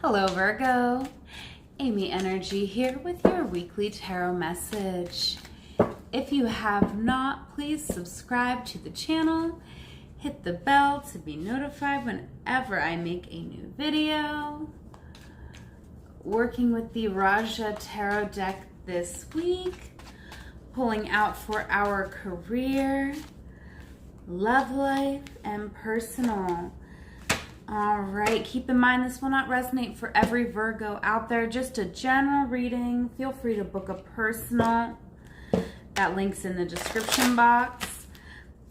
Hello, Virgo. Amyenergy here with your weekly tarot message. If you have not, please subscribe to the channel. Hit the bell to be notified whenever I make a new video. Working with the Raja Tarot deck this week. Pulling out for our career, love life, and personal. All right, keep in mind this will not resonate for every Virgo out there, just a general reading. Feel free to book a personal. That link's in the description box.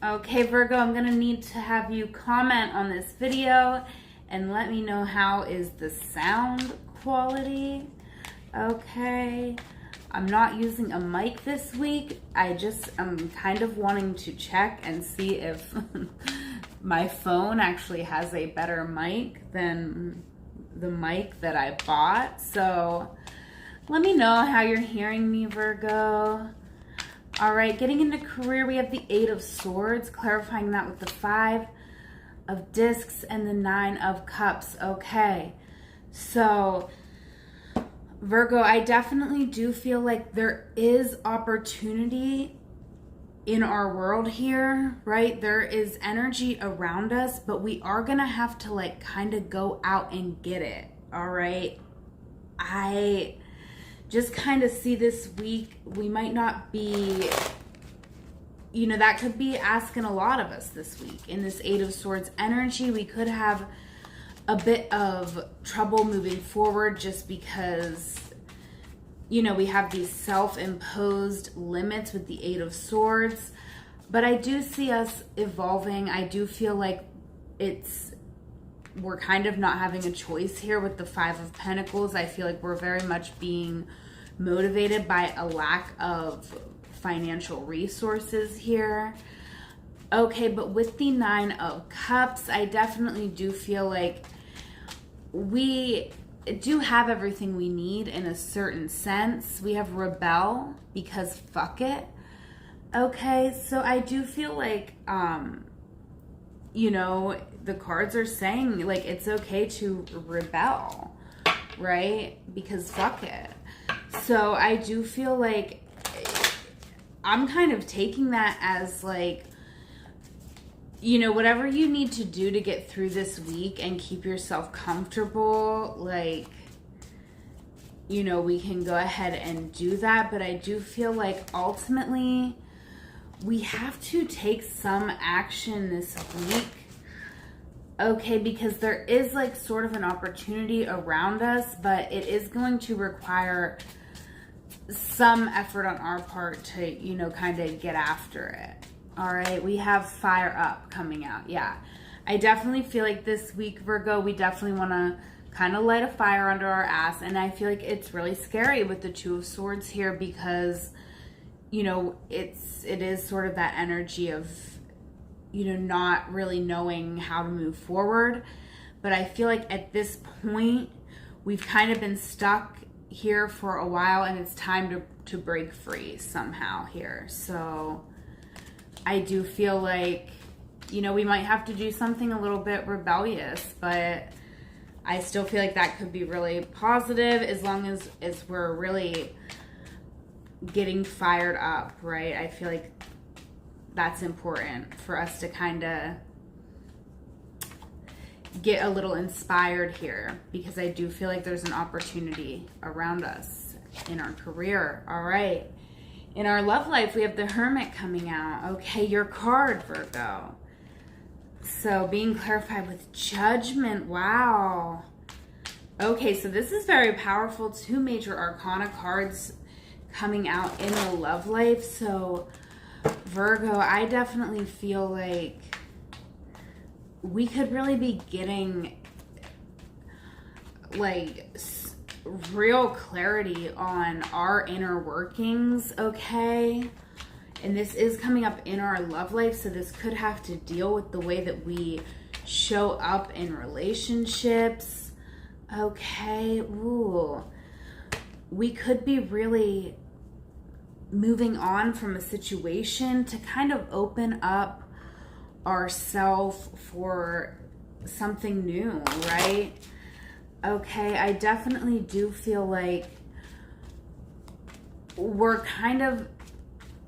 Okay, Virgo, I'm gonna need to have you comment on this video and let me know how is the sound quality. Okay, I'm not using a mic this week. I'm kind of wanting to check and see if my phone actually has a better mic than the mic that I bought. So let me know how you're hearing me, Virgo. All right, getting into career, we have the 8 of Swords, clarifying that with the 5 of Discs and the 9 of Cups. Okay, so Virgo, I definitely do feel like there is opportunity in our world here, right? There is energy around us, but we are gonna have to like kind of go out and get it, all right? I just kind of see this week, we might not be, that could be asking a lot of us this week. In this 8 of Swords energy, we could have a bit of trouble moving forward just because we have these self-imposed limits with the 8 of Swords, but I do see us evolving. I do feel like we're kind of not having a choice here with the 5 of Pentacles. I feel like we're very much being motivated by a lack of financial resources here. Okay, but with the 9 of Cups, I definitely do feel like we do have everything we need in a certain sense. We have rebel because fuck it. Okay, so I do feel like, the cards are saying like it's okay to rebel, right? Because fuck it. So I do feel like I'm kind of taking that as like, whatever you need to do to get through this week and keep yourself comfortable, like, we can go ahead and do that. But I do feel like ultimately we have to take some action this week. Okay, because there is like sort of an opportunity around us, but it is going to require some effort on our part to, kind of get after it. All right, we have Fire Up coming out. Yeah, I definitely feel like this week, Virgo, we definitely want to kind of light a fire under our ass. And I feel like it's really scary with the 2 of Swords here because, it is sort of that energy of, not really knowing how to move forward. But I feel like at this point, we've kind of been stuck here for a while and it's time to break free somehow here. So I do feel like, we might have to do something a little bit rebellious, but I still feel like that could be really positive as long as we're really getting fired up, right? I feel like that's important for us to kind of get a little inspired here because I do feel like there's an opportunity around us in our career. All right. In our love life, we have the Hermit coming out. Okay, your card, Virgo. So being clarified with Judgment. Wow. Okay, so this is very powerful. 2 major arcana cards coming out in the love life. So Virgo, I definitely feel like we could really be getting like real clarity on our inner workings, okay? And this is coming up in our love life, so this could have to deal with the way that we show up in relationships, okay? Ooh, we could be really moving on from a situation to kind of open up ourselves for something new, right? Okay, I definitely do feel like we're kind of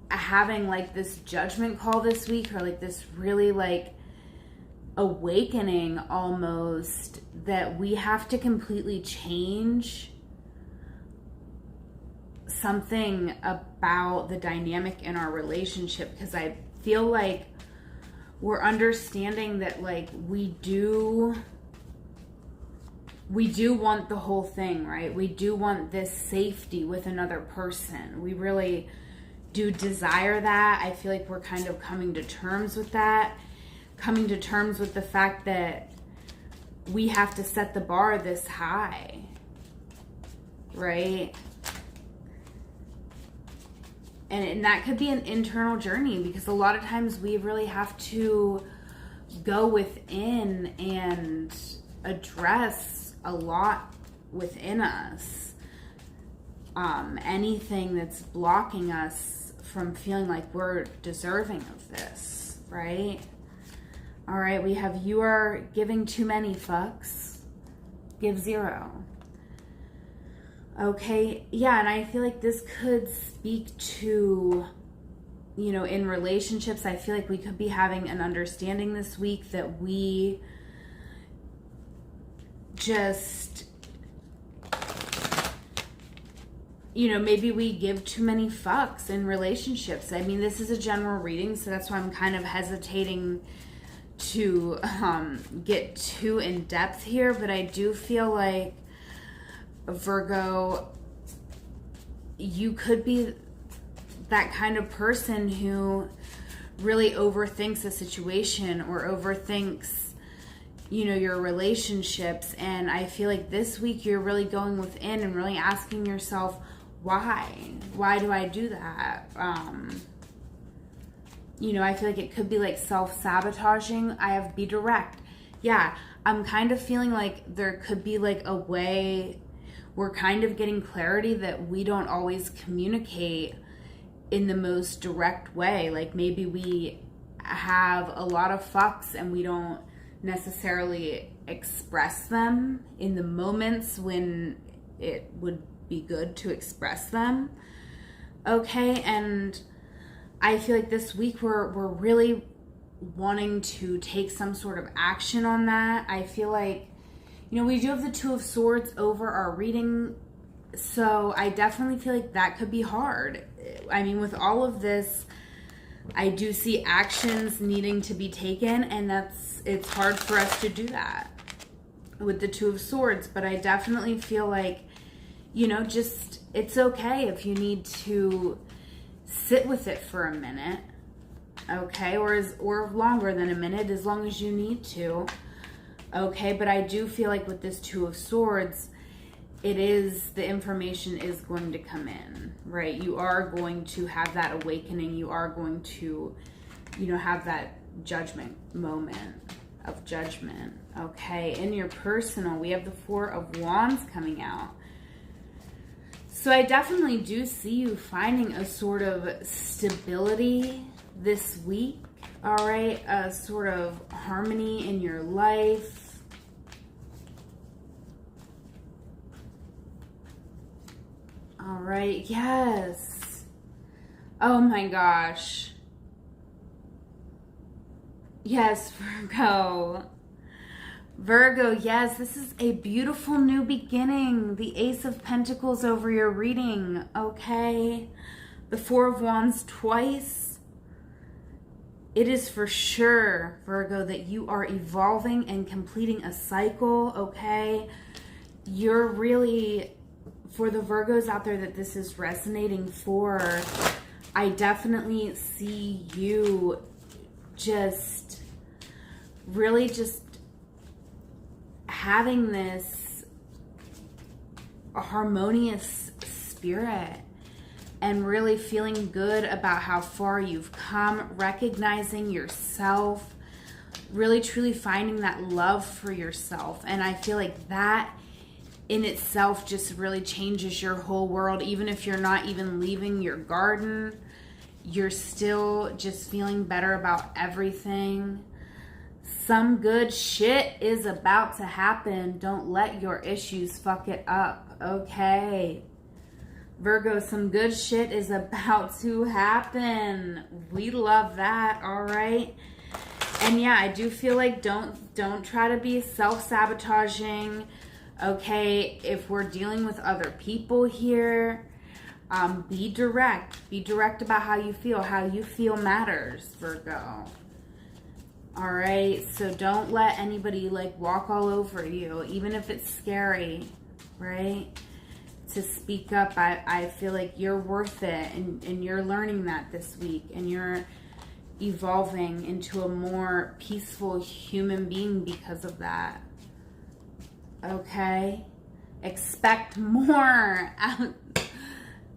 having like this judgment call this week, or like this really like awakening almost, that we have to completely change something about the dynamic in our relationship, because I feel like we're understanding that like we do want the whole thing, right? We do want this safety with another person. We really do desire that. I feel like we're kind of coming to terms with that, coming to terms with the fact that we have to set the bar this high, right? And that could be an internal journey, because a lot of times we really have to go within and address a lot within us. Anything that's blocking us from feeling like we're deserving of this, right? All right, we have you are giving too many fucks. Give 0. Okay, yeah, and I feel like this could speak to, you know, in relationships, I feel like we could be having an understanding this week that we just, you know, maybe we give too many fucks in relationships. I mean, this is a general reading, so that's why I'm kind of hesitating to get too in depth here, but I do feel like, Virgo, you could be that kind of person who really overthinks a situation or overthinks, you know, your relationships. And I feel like this week you're really going within and really asking yourself, why do I do that? You know, I feel like it could be like self-sabotaging. I have be direct. Yeah, I'm kind of feeling like there could be like a way we're kind of getting clarity that we don't always communicate in the most direct way. Like maybe we have a lot of fucks and we don't necessarily express them in the moments when it would be good to express them. Okay, and I feel like this week we're really wanting to take some sort of action on that. I feel like, you know, we do have the 2 of Swords over our reading, so I definitely feel like that could be hard. I mean, with all of this, I do see actions needing to be taken, and it's hard for us to do that with the 2 of Swords, but I definitely feel like, you know, just, it's okay if you need to sit with it for a minute, okay, or longer than a minute, as long as you need to. Okay, but I do feel like with this 2 of Swords, the information is going to come in, right? You are going to have that awakening. You are going to, you know, have that judgment moment of judgment. Okay, in your personal, we have the 4 of Wands coming out. So I definitely do see you finding a sort of stability this week. All right, a sort of harmony in your life. All right, yes. Oh my gosh. Yes, Virgo. Virgo, yes, this is a beautiful new beginning. The Ace of Pentacles over your reading, okay? The 4 of Wands twice. It is for sure, Virgo, that you are evolving and completing a cycle, okay? You're really, for the Virgos out there that this is resonating for, I definitely see you just really just having this harmonious spirit and really feeling good about how far you've come, recognizing yourself, really truly finding that love for yourself. And I feel like that in itself just really changes your whole world. Even if you're not even leaving your garden, you're still just feeling better about everything. Some good shit is about to happen. Don't let your issues fuck it up, okay? Virgo, some good shit is about to happen. We love that, all right? And yeah, I do feel like don't try to be self-sabotaging, okay? If we're dealing with other people here, be direct. Be direct about how you feel. How you feel matters, Virgo. All right? So don't let anybody like walk all over you, even if it's scary, right? To speak up. I feel like you're worth it, and you're learning that this week, and you're evolving into a more peaceful human being because of that. Okay? Expect more.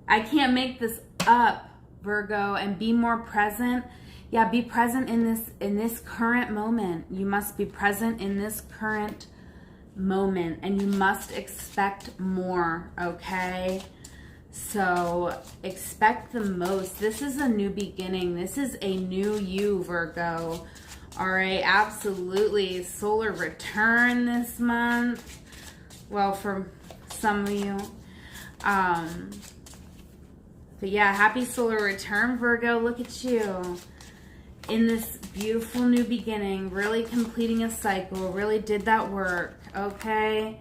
I can't make this up, Virgo. And be more present. Yeah, be present in this current moment. You must be present in this current moment, and you must expect more, okay? So expect the most. This is a new beginning. This is a new you, Virgo. All right, absolutely. Solar return this month. Well, for some of you. But yeah, happy solar return, Virgo. Look at you. In this beautiful new beginning, really completing a cycle, really did that work, okay?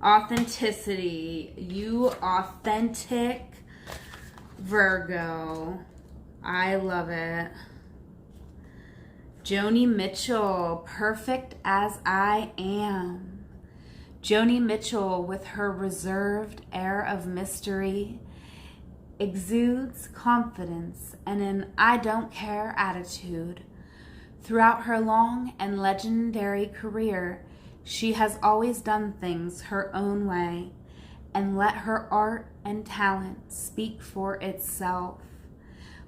Authenticity. You authentic Virgo. I love it. Joni Mitchell, perfect as I am. Joni Mitchell, with her reserved air of mystery, exudes confidence and an I don't care attitude. Throughout her long and legendary career, she has always done things her own way and let her art and talent speak for itself.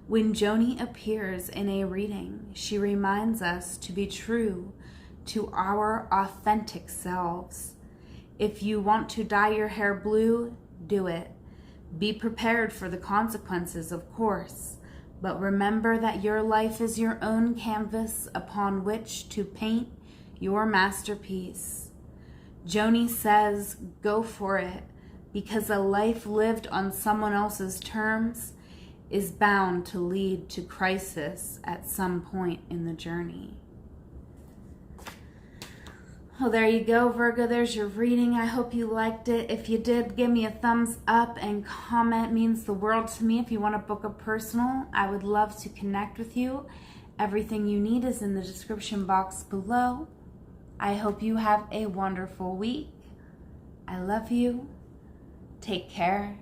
When Joni appears in a reading, she reminds us to be true to our authentic selves. If you want to dye your hair blue, do it. Be prepared for the consequences, of course, but remember that your life is your own canvas upon which to paint your masterpiece. Joni says, go for it, because a life lived on someone else's terms is bound to lead to crisis at some point in the journey. Well, there you go, Virgo. There's your reading. I hope you liked it. If you did, give me a thumbs up, and comment means the world to me. If you want to book a personal, I would love to connect with you. Everything you need is in the description box below. I hope you have a wonderful week. I love you. Take care.